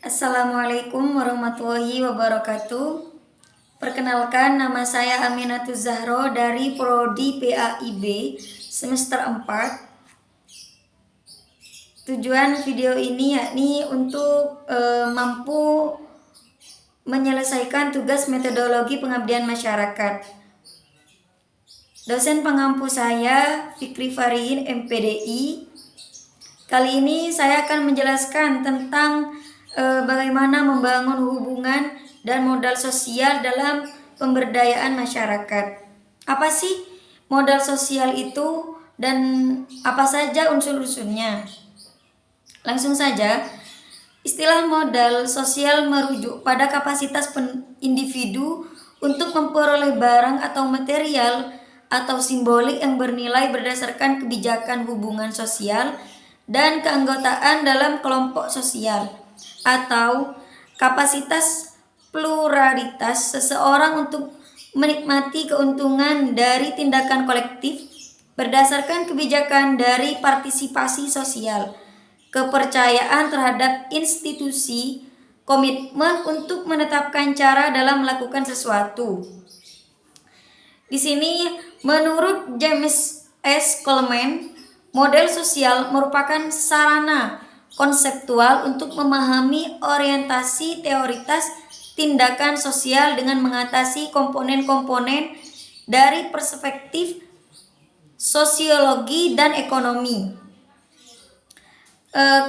Assalamualaikum warahmatullahi wabarakatuh. Perkenalkan, nama saya Aminatus Zahro dari Prodi PAIB semester 4. Tujuan video ini yakni untuk mampu menyelesaikan tugas metodologi pengabdian masyarakat. Dosen pengampu saya Fikri Farihin MPDI. Kali ini saya akan menjelaskan tentang bagaimana membangun hubungan dan modal sosial dalam pemberdayaan masyarakat. Apa sih modal sosial itu dan apa saja unsur-unsurnya? Langsung saja, istilah modal sosial merujuk pada kapasitas individu untuk memperoleh barang atau material atau simbolik yang bernilai berdasarkan kebijakan hubungan sosial dan keanggotaan dalam kelompok sosial, atau kapasitas pluralitas seseorang untuk menikmati keuntungan dari tindakan kolektif berdasarkan kebijakan dari partisipasi sosial, kepercayaan terhadap institusi, komitmen untuk menetapkan cara dalam melakukan sesuatu. Di sini, menurut James S. Coleman, model sosial merupakan sarana konseptual untuk memahami orientasi teoritas tindakan sosial dengan mengatasi komponen-komponen dari perspektif sosiologi dan ekonomi.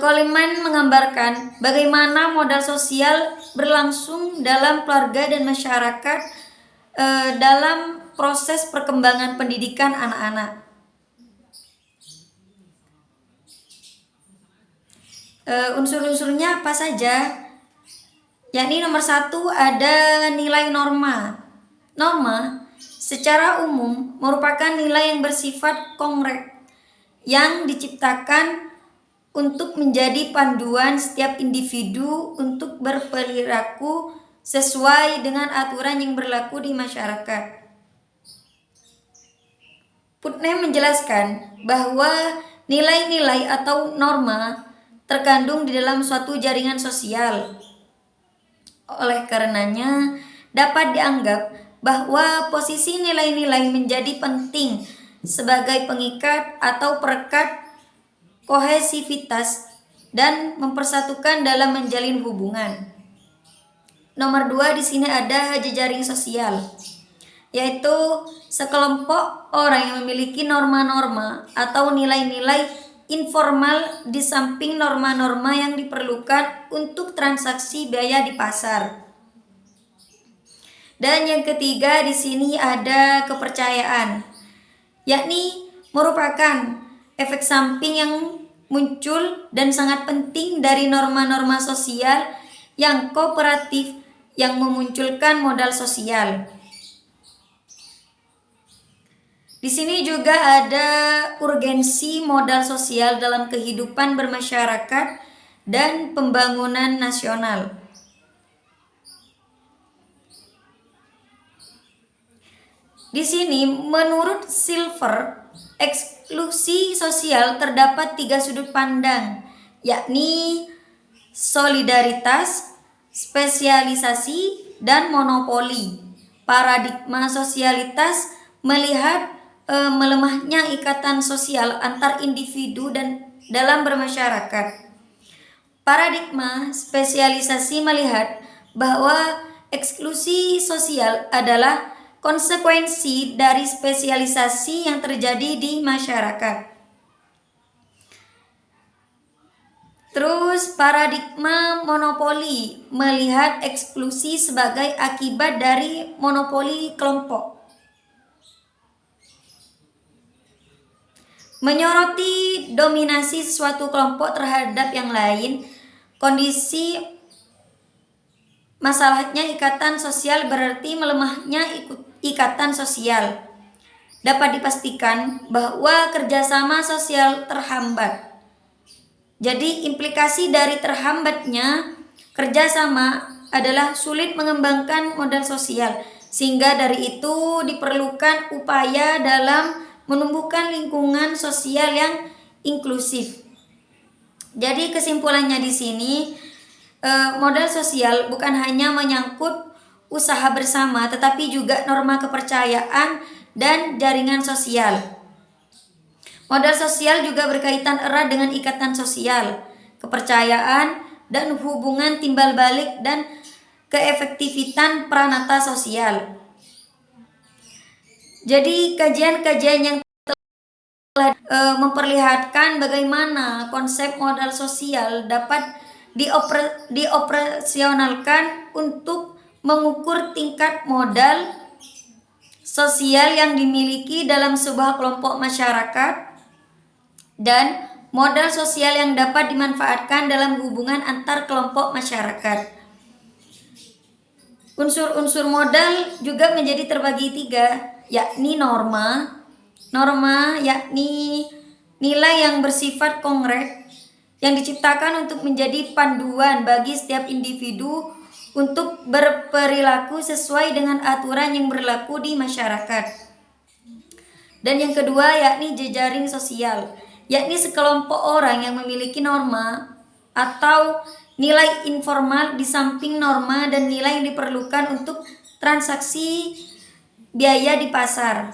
Coleman menggambarkan bagaimana modal sosial berlangsung dalam keluarga dan masyarakat dalam proses perkembangan pendidikan anak-anak. Unsur-unsurnya apa saja? Yakni nomor 1 ada nilai norma. Norma secara umum merupakan nilai yang bersifat konkret yang diciptakan untuk menjadi panduan setiap individu untuk berperilaku sesuai dengan aturan yang berlaku di masyarakat. Putnam menjelaskan bahwa nilai-nilai atau norma terkandung di dalam suatu jaringan sosial. Oleh karenanya, dapat dianggap bahwa posisi nilai-nilai menjadi penting sebagai pengikat atau perekat kohesivitas dan mempersatukan dalam menjalin hubungan. Nomor 2 di sini ada jejaring sosial, yaitu sekelompok orang yang memiliki norma-norma atau nilai-nilai informal di samping norma-norma yang diperlukan untuk transaksi biaya di pasar. Dan yang ketiga di sini ada kepercayaan, yakni merupakan efek samping yang muncul dan sangat penting dari norma-norma sosial yang kooperatif yang memunculkan modal sosial. Di sini juga ada urgensi modal sosial dalam kehidupan bermasyarakat dan pembangunan nasional. Di sini menurut Silver, eksklusi sosial terdapat 3 sudut pandang, yakni solidaritas, spesialisasi, dan monopoli. Paradigma sosialitas melihat melemahnya ikatan sosial antar individu dan dalam bermasyarakat. Paradigma spesialisasi melihat bahwa eksklusi sosial adalah konsekuensi dari spesialisasi yang terjadi di masyarakat. Terus paradigma monopoli melihat eksklusi sebagai akibat dari monopoli kelompok. Menyoroti dominasi suatu kelompok terhadap yang lain, kondisi masalahnya ikatan sosial berarti melemahnya ikatan sosial. Dapat dipastikan bahwa kerjasama sosial terhambat. Jadi implikasi dari terhambatnya kerjasama adalah sulit mengembangkan modal sosial, sehingga dari itu diperlukan upaya dalam menumbuhkan lingkungan sosial yang inklusif. Jadi kesimpulannya di sini, modal sosial bukan hanya menyangkut usaha bersama, tetapi juga norma kepercayaan dan jaringan sosial. Modal sosial juga berkaitan erat dengan ikatan sosial, kepercayaan, dan hubungan timbal balik dan keefektifan pranata sosial. Jadi kajian-kajian yang telah memperlihatkan bagaimana konsep modal sosial dapat dioperasionalkan untuk mengukur tingkat modal sosial yang dimiliki dalam sebuah kelompok masyarakat dan modal sosial yang dapat dimanfaatkan dalam hubungan antar kelompok masyarakat. Unsur-unsur modal juga menjadi terbagi 3, yakni norma. Norma yakni nilai yang bersifat konkret yang diciptakan untuk menjadi panduan bagi setiap individu untuk berperilaku sesuai dengan aturan yang berlaku di masyarakat. Dan yang kedua yakni jejaring sosial, yakni sekelompok orang yang memiliki norma atau nilai informal di samping norma dan nilai yang diperlukan untuk transaksi biaya di pasar.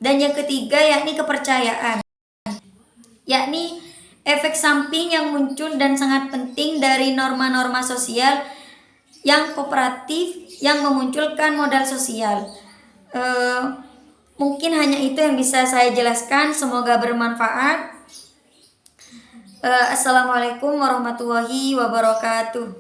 Dan yang ketiga yakni kepercayaan, yakni efek samping yang muncul dan sangat penting dari norma-norma sosial yang kooperatif yang memunculkan modal sosial. Mungkin hanya itu yang bisa saya jelaskan, semoga bermanfaat. Assalamualaikum warahmatullahi wabarakatuh.